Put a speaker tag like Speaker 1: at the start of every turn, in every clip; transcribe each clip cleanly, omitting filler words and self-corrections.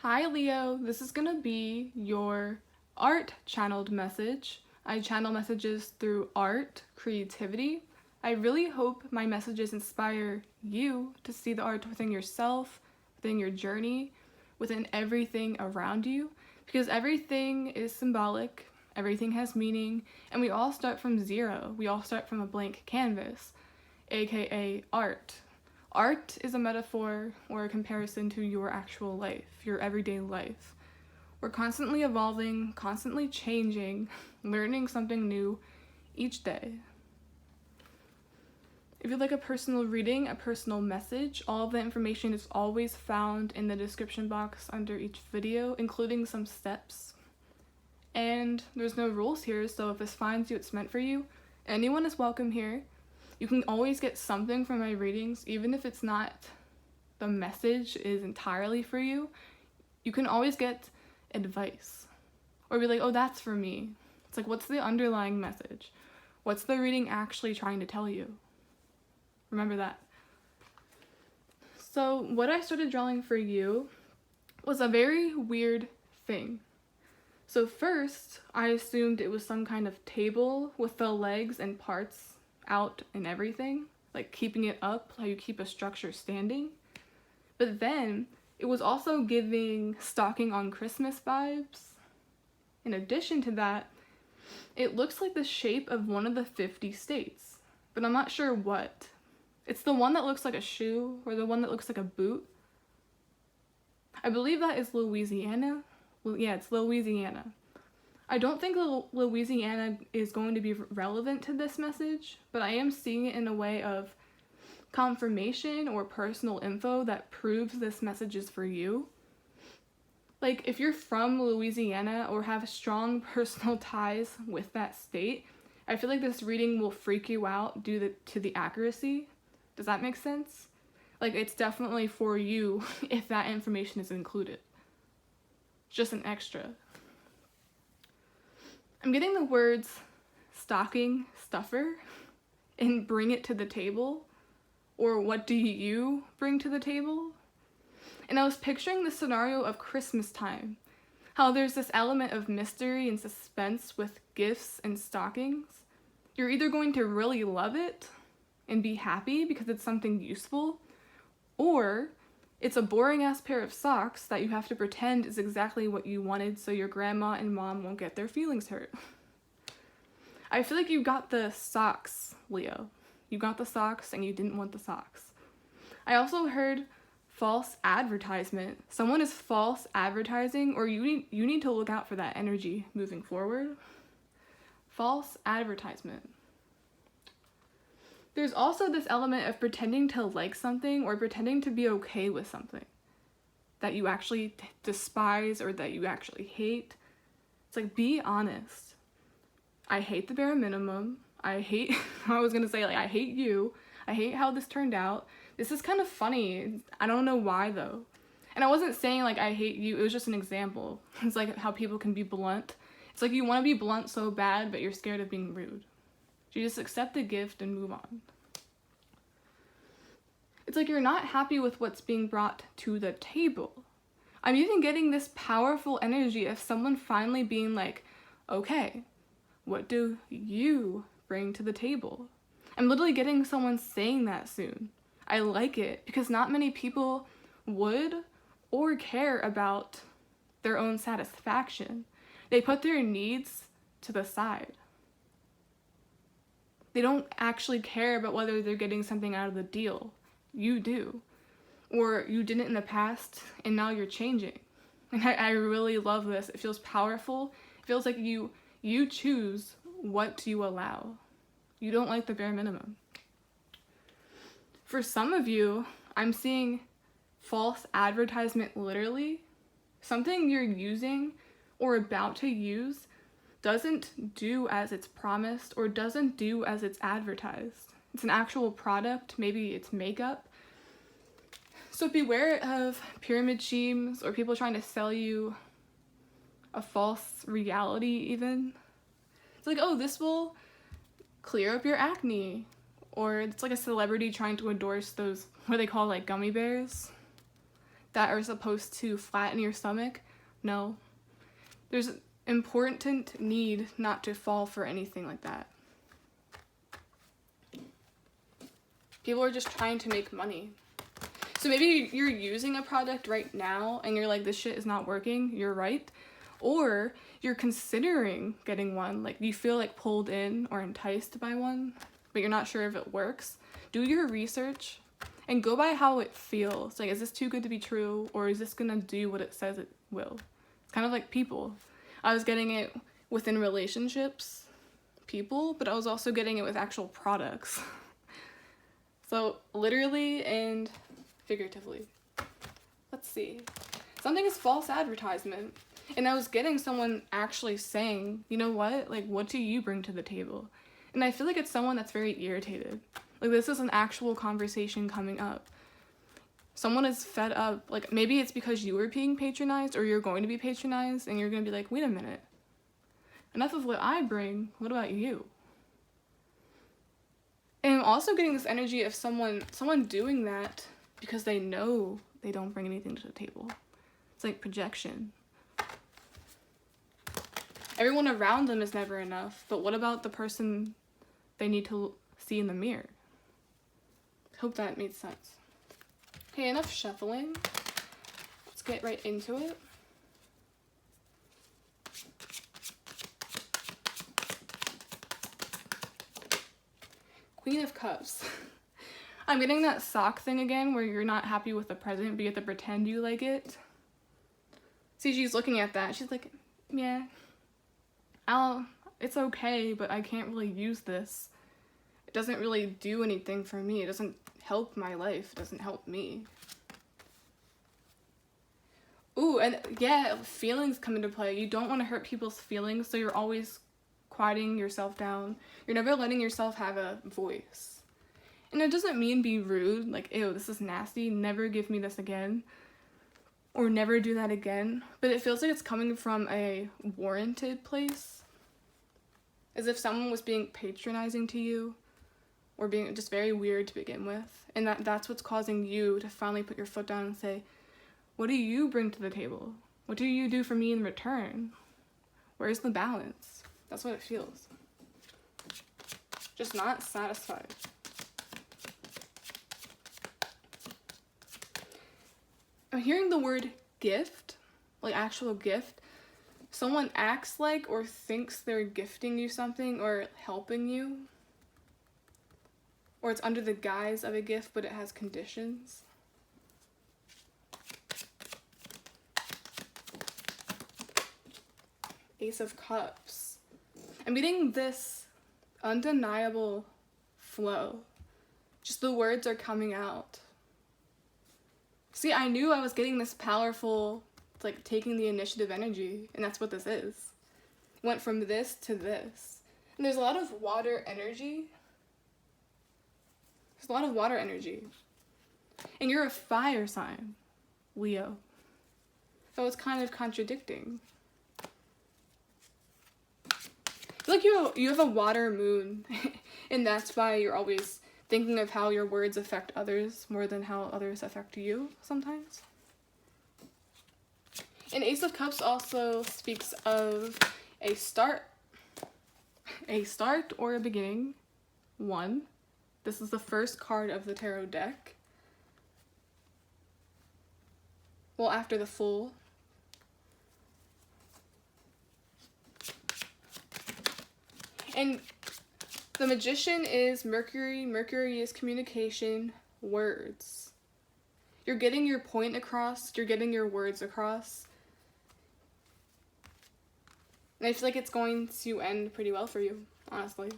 Speaker 1: Hi Leo, this is gonna be your art channeled message. I channel messages through art, creativity. I really hope my messages inspire you to see the art within yourself, within your journey, within everything around you, because everything is symbolic, everything has meaning, and we all start from zero. We all start from a blank canvas, aka art. Art is a metaphor or a comparison to your actual life, your everyday life. We're constantly evolving, constantly changing, learning something new each day. If you'd like a personal reading, a personal message, all of the information is always found in the description box under each video, including some steps. And there's no rules here, so if this finds you, it's meant for you. Anyone is welcome here. You can always get something from my readings, even if it's not the message is entirely for you. You can always get advice or be like, oh, that's for me. It's like, what's the underlying message? What's the reading actually trying to tell you? Remember that. So what I started drawing for you was a very weird thing. So first, I assumed it was some kind of table with the legs and parts out and everything, like keeping it up, how you keep a structure standing. But then it was also giving stocking on Christmas vibes. In addition to that, it looks like the shape of one of the 50 states, but I'm not sure what. It's the one that looks like a shoe or the one that looks like a boot. I believe that is Louisiana. Well, yeah, it's Louisiana. I don't think Louisiana is going to be relevant to this message, but I am seeing it in a way of confirmation or personal info that proves this message is for you. Like, if you're from Louisiana or have strong personal ties with that state, I feel like this reading will freak you out due to the accuracy. Does that make sense? Like, it's definitely for you if that information is included. Just an extra. I'm getting the words stocking stuffer and bring it to the table, or what do you bring to the table? And I was picturing the scenario of Christmas time, how there's this element of mystery and suspense with gifts and stockings. You're either going to really love it and be happy because it's something useful, or it's a boring ass pair of socks that you have to pretend is exactly what you wanted so your grandma and mom won't get their feelings hurt. I feel like you got the socks, Leo. You got the socks and you didn't want the socks. I also heard false advertisement. Someone is false advertising, or you need to look out for that energy moving forward. False advertisement. There's also this element of pretending to like something or pretending to be okay with something that you actually despise or that you actually hate. It's like, be honest. I hate the bare minimum. I hate you. I hate how this turned out. This is kind of funny. I don't know why though. And I wasn't saying like I hate you. It was just an example. It's like how people can be blunt. It's like you want to be blunt so bad, but you're scared of being rude. You just accept the gift and move on. It's like you're not happy with what's being brought to the table. I'm even getting this powerful energy of someone finally being like, okay, what do you bring to the table? I'm literally getting someone saying that soon. I like it because not many people would or care about their own satisfaction. They put their needs to the side. They don't actually care about whether they're getting something out of the deal. You do. Or you didn't in the past, and now you're changing. And I really love this. It feels powerful. It feels like you choose what you allow. You don't like the bare minimum. For some of you, I'm seeing false advertisement literally. Something you're using or about to use doesn't do as it's promised or doesn't do as it's advertised. It's an actual product, maybe it's makeup. So beware of pyramid schemes or people trying to sell you a false reality even. It's like, oh, this will clear up your acne. Or it's like a celebrity trying to endorse those, what they call like gummy bears. that are supposed to flatten your stomach. No. There's an important need not to fall for anything like that. People are just trying to make money. So maybe you're using a product right now and you're like, this shit is not working. You're right. Or you're considering getting one. Like you feel like pulled in or enticed by one, but you're not sure if it works. Do your research and go by how it feels. Like, is this too good to be true? Or is this gonna do what it says it will? It's kind of like people. I was getting it within relationships, people, but I was also getting it with actual products. So literally and figuratively. Let's see. Something is false advertisement. And I was getting someone actually saying, you know what? Like, what do you bring to the table? And I feel like it's someone that's very irritated. Like, this is an actual conversation coming up. Someone is fed up. Like, maybe it's because you were being patronized or you're going to be patronized and you're going to be like, wait a minute. Enough of what I bring. What about you? And I'm also getting this energy of someone doing that because they know they don't bring anything to the table. It's like projection. Everyone around them is never enough, but what about the person they need to see in the mirror? Hope that made sense. Okay, enough shuffling. Let's get right into it. Queen of Cups. I'm getting that sock thing again where you're not happy with the present, but you have to pretend you like it. See, she's looking at that. She's like, yeah, it's okay, but I can't really use this. It doesn't really do anything for me. It doesn't help my life. It doesn't help me. Ooh, and yeah, feelings come into play. You don't want to hurt people's feelings, so you're always quieting yourself down. You're never letting yourself have a voice. And it doesn't mean be rude, like, ew, this is nasty, never give me this again, or never do that again, but it feels like it's coming from a warranted place, as if someone was being patronizing to you, or being just very weird to begin with, and that's what's causing you to finally put your foot down and say, what do you bring to the table? What do you do for me in return? Where's the balance? That's what it feels. Just not satisfied. I'm hearing the word gift, like actual gift. Someone acts like or thinks they're gifting you something or helping you. Or it's under the guise of a gift, but it has conditions. Ace of Cups. I'm getting this undeniable flow. Just the words are coming out. See, I knew I was getting this powerful, like, taking the initiative energy, and that's what this is. It went from this to this. And there's a lot of water energy. There's a lot of water energy. And you're a fire sign, Leo. So it's kind of contradicting. I feel like you have a water moon, and that's why you're always thinking of how your words affect others more than how others affect you sometimes. And Ace of Cups also speaks of a start or a beginning. One. This is the first card of the tarot deck. Well, after the Fool. And the Magician is Mercury. Mercury is communication, words. You're getting your point across. You're getting your words across. And I feel like it's going to end pretty well for you, honestly.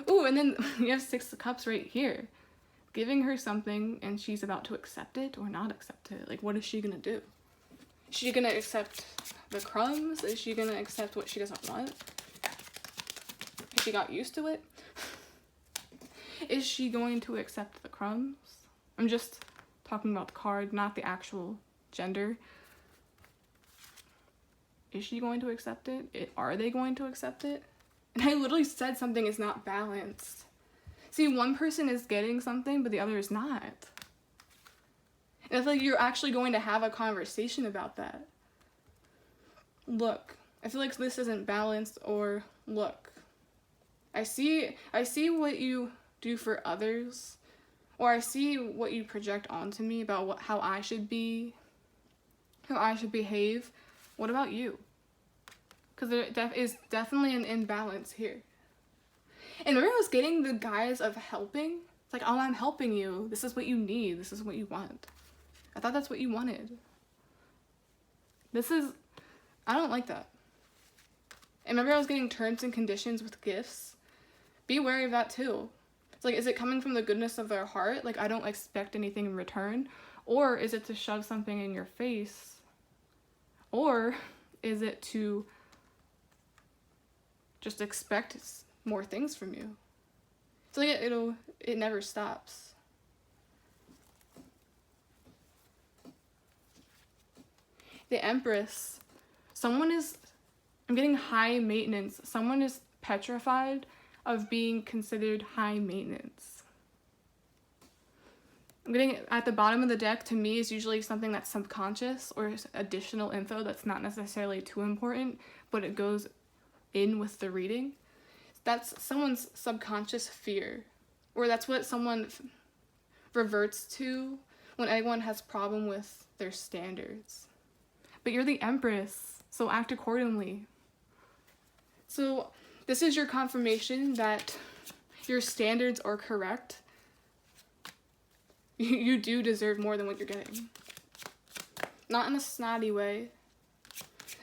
Speaker 1: Ooh, and then you have Six of Cups right here. Giving her something and she's about to accept it or not accept it. Like, what is she gonna do? Is she gonna accept the crumbs? Is she gonna accept what she doesn't want? She got used to it? Is she going to accept the crumbs? I'm just talking about the card, not the actual gender. Is she going to accept it? Are they going to accept it? And I literally said something is not balanced. See, one person is getting something, but the other is not. And I feel like you're actually going to have a conversation about that. Look, I feel like this isn't balanced, or look, I see what you do for others, or I see what you project onto me about how I should be, how I should behave. What about you? Because there is definitely an imbalance here. And remember, I was getting the guise of helping. It's like, oh, I'm helping you. This is what you need. This is what you want. I thought that's what you wanted. I don't like that. And remember, I was getting terms and conditions with gifts. Be wary of that too. It's like, is it coming from the goodness of their heart? Like, I don't expect anything in return. Or is it to shove something in your face? Or is it to just expect more things from you? It's like it never stops. The Empress. I'm getting high maintenance. Someone is petrified of being considered high maintenance. I'm getting at the bottom of the deck, to me, is usually something that's subconscious or additional info that's not necessarily too important, but it goes in with the reading. That's someone's subconscious fear, or that's what someone reverts to when anyone has problem with their standards. But you're the Empress, so act accordingly. So this is your confirmation that your standards are correct. You do deserve more than what you're getting. Not in a snotty way.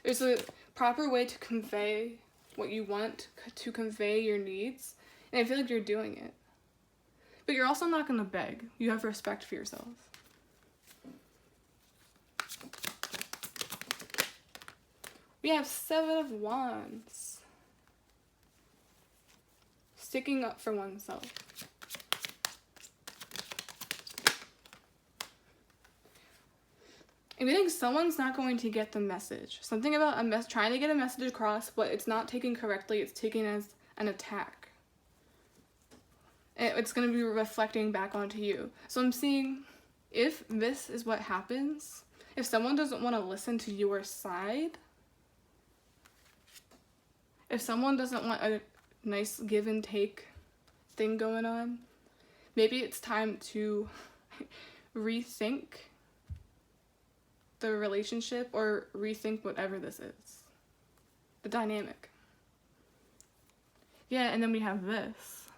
Speaker 1: There's a proper way to convey what you want, to convey your needs, and I feel like you're doing it. But you're also not going to beg. You have respect for yourself. We have 7 of Wands. Sticking up for oneself. And I think someone's not going to get the message. Something about trying to get a message across, but it's not taken correctly. It's taken as an attack. And it's going to be reflecting back onto you. So I'm seeing, if this is what happens, if someone doesn't want to listen to your side, if someone doesn't want a nice give and take thing going on, maybe it's time to rethink the relationship, or rethink whatever this is. The dynamic. Yeah, and then we have this.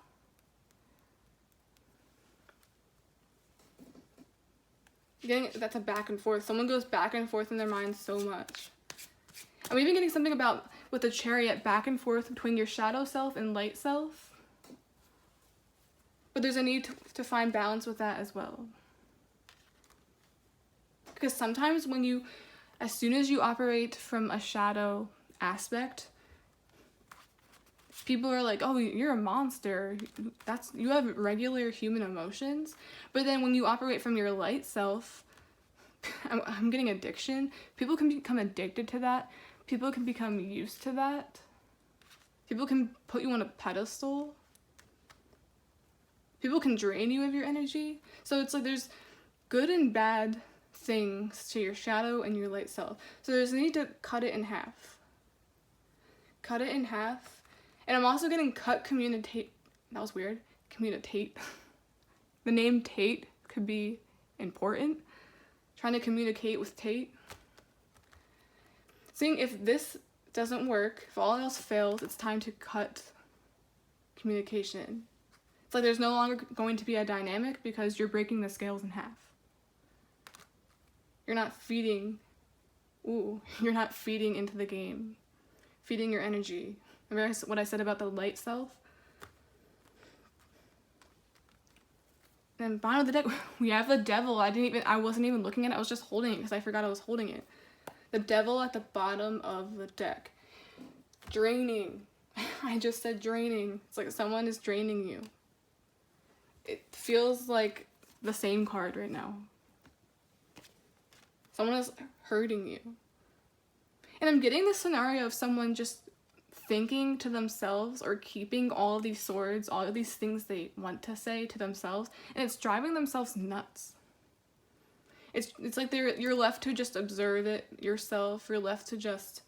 Speaker 1: That's a back and forth. Someone goes back and forth in their mind so much. I'm even getting something about, with the Chariot, back and forth between your shadow self and light self. But there's a need to find balance with that as well. Because sometimes as soon as you operate from a shadow aspect, people are like, oh, you're a monster. You have regular human emotions. But then when you operate from your light self, I'm getting addiction. People can become addicted to that. People can become used to that. People can put you on a pedestal. People can drain you of your energy. So it's like there's good and bad things to your shadow and your light self. So there's a need to cut it in half. Cut it in half. And I'm also getting communicate. That was weird. Communicate. The name Tate could be important. Trying to communicate with Tate. Seeing if this doesn't work, if all else fails, it's time to cut communication. It's like there's no longer going to be a dynamic because you're breaking the scales in half. You're not feeding into the game. Feeding your energy. Remember what I said about the light self? And bottom of the deck, we have the Devil. I wasn't even looking at it. I was just holding it because I forgot I was holding it. The Devil at the bottom of the deck. Draining. I just said draining. It's like someone is draining you. It feels like the same card right now. Someone is hurting you. And I'm getting this scenario of someone just thinking to themselves or keeping all of these swords, all of these things they want to say to themselves, and it's driving themselves nuts. It's like you're left to just observe it yourself. You're left to just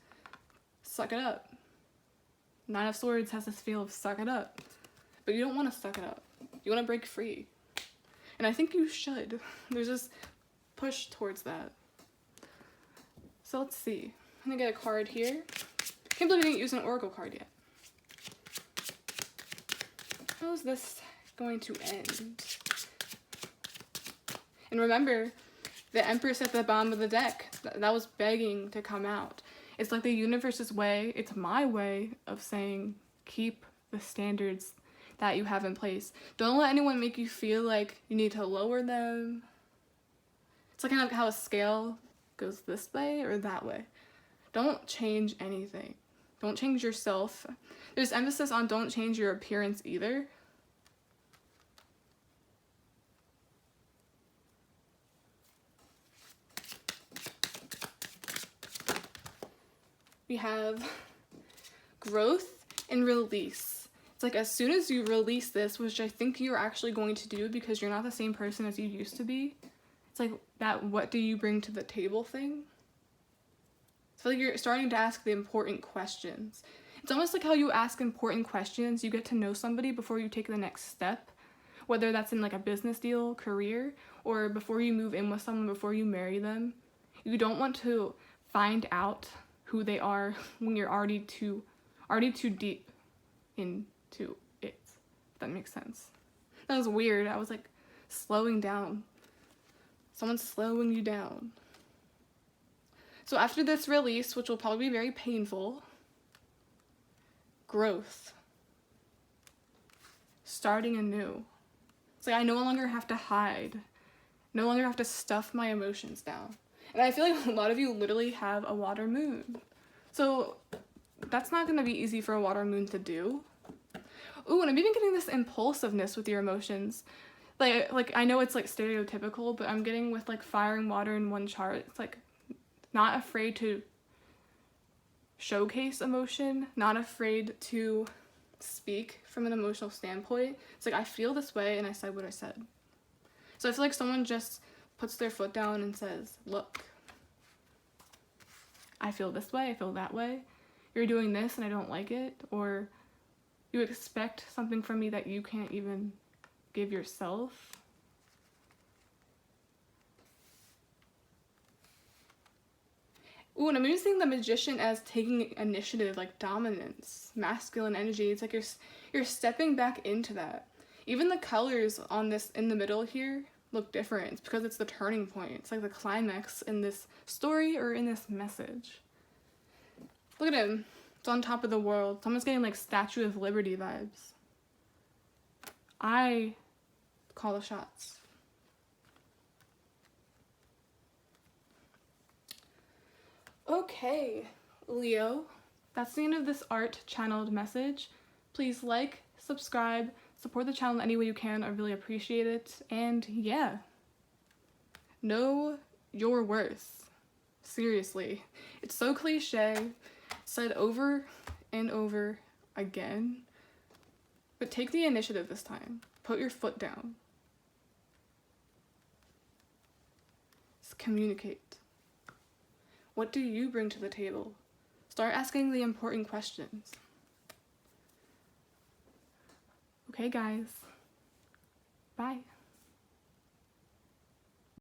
Speaker 1: suck it up. Nine of Swords has this feel of suck it up. But you don't want to suck it up. You want to break free. And I think you should. There's this push towards that. So let's see. I'm gonna get a card here. Can't believe I didn't use an oracle card yet. How is this going to end? And remember, the Empress at the bottom of the deck, that was begging to come out. It's like the universe's way, it's my way of saying, keep the standards that you have in place. Don't let anyone make you feel like you need to lower them. It's like kind of how a scale goes this way or that way. Don't change anything. Don't change yourself. There's emphasis on don't change your appearance either. We have growth and release. It's like as soon as you release this, which I think you're actually going to do because you're not the same person as you used to be. It's like that what do you bring to the table thing. I feel like you're starting to ask the important questions. It's almost like how you ask important questions, you get to know somebody before you take the next step. Whether that's in like a business deal, career, or before you move in with someone, before you marry them. You don't want to find out who they are when you're already too deep into it. If that makes sense. That was weird. I was like slowing down. Someone's slowing you down. So after this release, which will probably be very painful, growth. Starting anew. It's like I no longer have to hide. No longer have to stuff my emotions down. And I feel like a lot of you literally have a water moon. So that's not going to be easy for a water moon to do. Ooh, and I'm even getting this impulsiveness with your emotions. Like I know it's like stereotypical, but I'm getting with like fire and water in one chart. It's like not afraid to showcase emotion, not afraid to speak from an emotional standpoint. It's like I feel this way and I said what I said. So I feel like someone just puts their foot down and says, look, I feel this way, I feel that way. You're doing this and I don't like it. Or you expect something from me that you can't even give yourself. Ooh, and I'm using the Magician as taking initiative, like dominance, masculine energy. It's like you're stepping back into that. Even the colors on this in the middle here look different. It's because it's the turning point. It's like the climax in this story or in this message. Look at him. It's on top of the world. Someone's getting like Statue of Liberty vibes. I call the shots. Okay, Leo, that's the end of this art channeled message. Please like, subscribe, support the channel any way you can. I really appreciate it. And yeah, know your worth. Seriously. It's so cliche, said over and over again. But take the initiative this time. Put your foot down. Just communicate. What do you bring to the table? Start asking the important questions. Okay, guys. Bye.